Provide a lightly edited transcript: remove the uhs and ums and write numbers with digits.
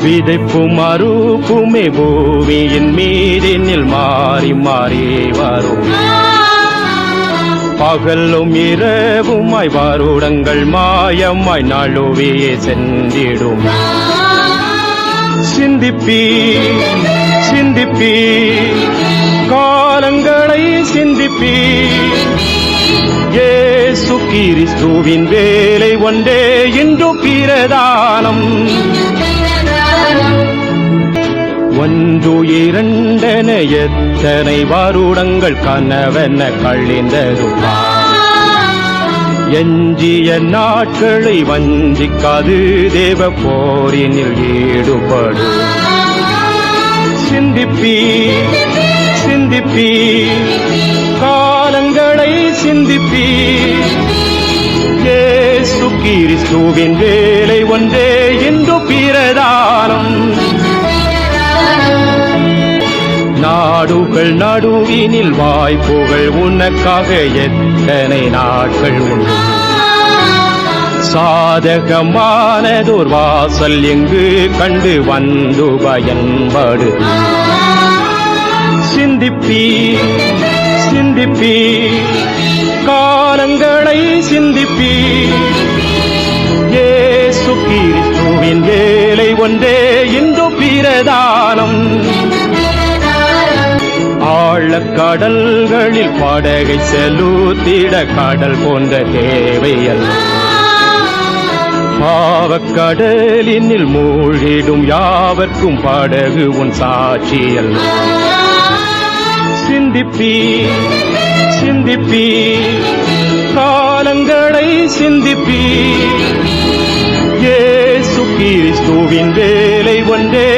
விதைப்பும் அறுப்புமே பூமியின் மீதினில் மாறி மாறி வரும். பகலும் இரவுமாய் வருடங்கள் மாயமாய் நழுவியே சென்றிடும். சிந்திப்பி சிந்திப்பி காலங்களை சிந்திப்பி. இயேசு கிறிஸ்துவின் வேலை ஒன்றே இன்று பிரதானம். ஒன்று இரண்டென எத்தனை வருடங்கள் கனவென கழிந்ததும். எஞ்சிய நாட்களை வஞ்சிக்காது தேவ போரினில் ஈடுபடு. சிந்திப்பி சிந்திப்பி காலங்களை சிந்திப்பி. இயேசு கிறிஸ்துவின் வேலை ஒன்றே இன்று பிரதானம். நாடுகள் நடுவினில் வாய்ப்புகள் உனக்காக எத்தனை நாட்கள் உண்டு. சாதகமானதோர் வாசல் எங்கு கண்டு வந்து பயன்படு. சிந்திப்பி சிந்திப்பி காலங்களை சிந்திப்பி. இயேசு கிறிஸ்துவின் வேலை ஒன்றே இன்று பிரதானம். ஆழக்கடல்களில் படகை செலுத்திட கடல் போன்ற தேவையல்ல. பாவக்கடலினில் மூழ்கிடும் யாவர்க்கும் படகு உன் சாட்சியல்ல. சிந்திப்பி சிந்திப்பி காலங்களை சிந்திப்பி. இயேசு கிறிஸ்துவின் வேலை ஒன்றே